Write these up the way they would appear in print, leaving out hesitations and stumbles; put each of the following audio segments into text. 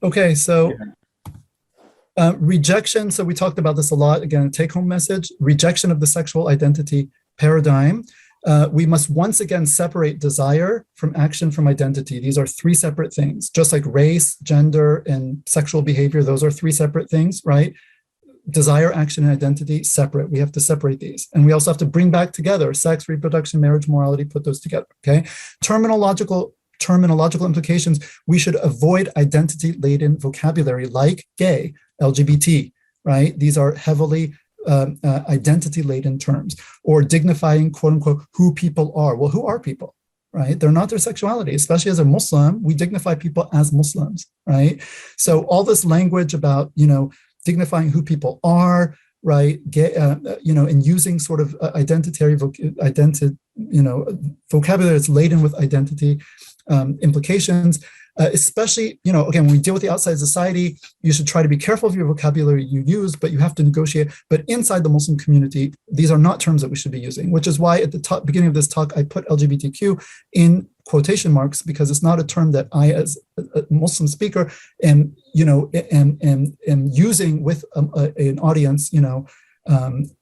Okay, so Yeah. rejection. So we talked about this a lot. Again, take home message, rejection of the sexual identity paradigm. We must once again separate desire from action from identity. These are three separate things, just like race, gender, and sexual behavior. Those are three separate things, right? Desire, action, and identity separate. We have to separate these. And we also have to bring back together sex, reproduction, marriage, morality, put those together, okay? Terminological implications, we should avoid identity-laden vocabulary like gay, LGBT, right? These are heavily identity-laden terms, or dignifying, quote unquote, who people are. Well, who are people, right? They're not their sexuality, especially as a Muslim, we dignify people as Muslims, right? So all this language about, dignifying who people are, right? And using sort of vocabulary that's laden with identity implications, especially, again, when we deal with the outside society, you should try to be careful of your vocabulary you use, but you have to negotiate. But inside the Muslim community, these are not terms that we should be using, which is why at the beginning of this talk, I put LGBTQ in quotation marks, because it's not a term that I, as a Muslim speaker, am using with an audience,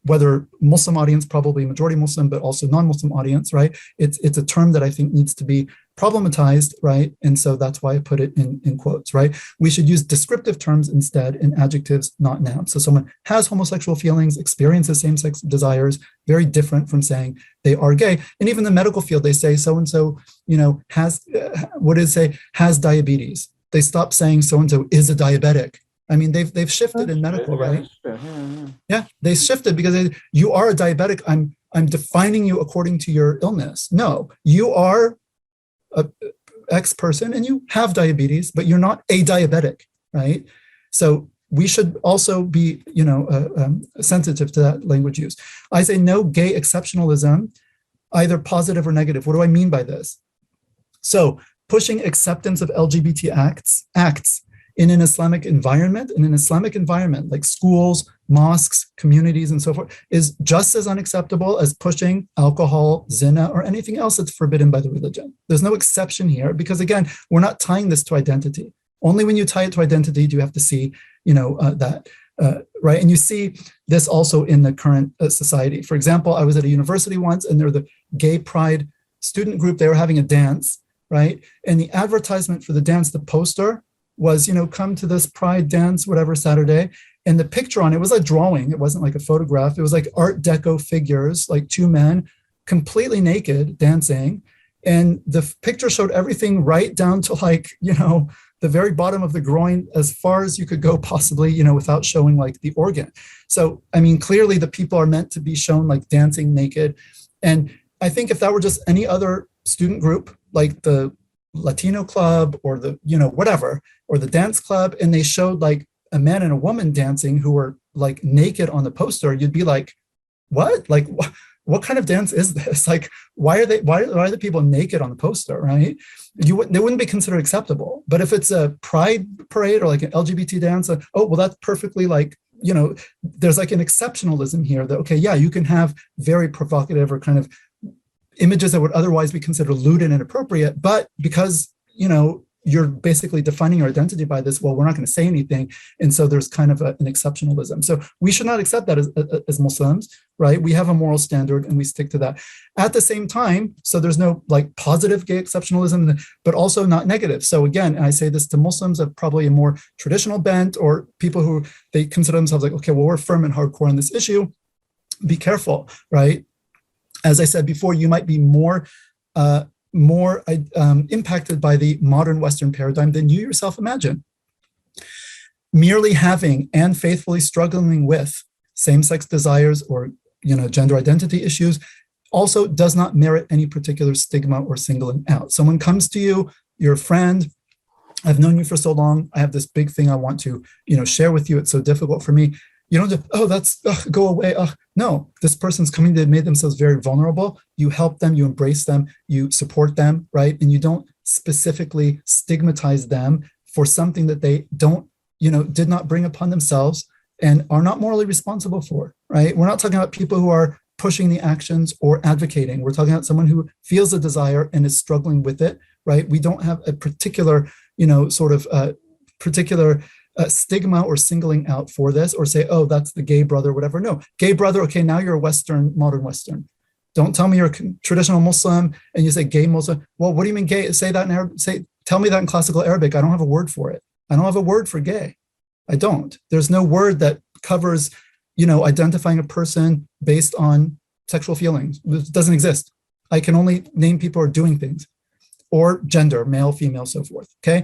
whether Muslim audience, probably majority Muslim, but also non-Muslim audience, right? It's a term that I think needs to be problematized, right? And so that's why I put it in quotes, right? We should use descriptive terms instead, and adjectives, not nouns. So someone has homosexual feelings, experiences same-sex desires, very different from saying they are gay. And even in the medical field, they say so-and-so, has, what did it say? Has diabetes. They stop saying so-and-so is a diabetic. I mean, they've shifted in medical, right? Yeah, they shifted because you are a diabetic. I'm defining you according to your illness. No, you are a X person and you have diabetes, but you're not a diabetic, right? So we should also be, sensitive to that language use. I say no gay exceptionalism, either positive or negative. What do I mean by this? So pushing acceptance of LGBT acts in an Islamic environment, like schools, mosques, communities, and so forth, is just as unacceptable as pushing alcohol, zina, or anything else that's forbidden by the religion. There's no exception here, because again, we're not tying this to identity. Only when you tie it to identity do you have to see, that, right? And you see this also in the current society. For example, I was at a university once, and they're the gay pride student group. They were having a dance, right? And the advertisement for the dance, the poster, was, come to this pride dance, whatever, Saturday. And the picture on it was a drawing. It wasn't like a photograph. It was like Art Deco figures, like two men completely naked dancing. And the picture showed everything right down to the very bottom of the groin, as far as you could go possibly, without showing like the organ. So, I mean, clearly the people are meant to be shown like dancing naked. And I think if that were just any other student group, like the Latino club or the, whatever, or the dance club, and they showed like a man and a woman dancing who were like naked on the poster, you'd be like, what? Like, what kind of dance is this? Like, why are the people naked on the poster, right? They wouldn't be considered acceptable. But if it's a pride parade or like an LGBT dance, that's perfectly like, there's like an exceptionalism here that, okay, yeah, you can have very provocative or kind of images that would otherwise be considered lewd and inappropriate, but because, you're basically defining your identity by this, well, we're not going to say anything. And so there's kind of an exceptionalism. So we should not accept that as Muslims, right? We have a moral standard and we stick to that. At the same time, so there's no like positive gay exceptionalism, but also not negative. So again, and I say this to Muslims of probably a more traditional bent, or people who they consider themselves like, okay, well, we're firm and hardcore on this issue. Be careful, right? As I said before, you might be more impacted by the modern Western paradigm than you yourself imagine. Merely having and faithfully struggling with same-sex desires or gender identity issues also does not merit any particular stigma or singling out. Someone comes to you, you're a friend, I've known you for so long, I have this big thing I want to share with you, it's so difficult for me. You don't just, go away. No, this person's coming, they made themselves very vulnerable. You help them, you embrace them, you support them, right? And you don't specifically stigmatize them for something that they don't, did not bring upon themselves and are not morally responsible for, right? We're not talking about people who are pushing the actions or advocating. We're talking about someone who feels a desire and is struggling with it, right? We don't have a particular, particular stigma or singling out for this, or say, oh, that's the gay brother, whatever. No, gay brother, okay, now you're a Western, modern Western. Don't tell me you're a traditional Muslim and you say gay Muslim. Well, what do you mean gay? Say that in Arabic. Tell me that in classical Arabic. I don't have a word for it. I don't have a word for gay. I don't. There's no word that covers, identifying a person based on sexual feelings. It doesn't exist. I can only name people who are doing things, or gender, male, female, so forth. Okay.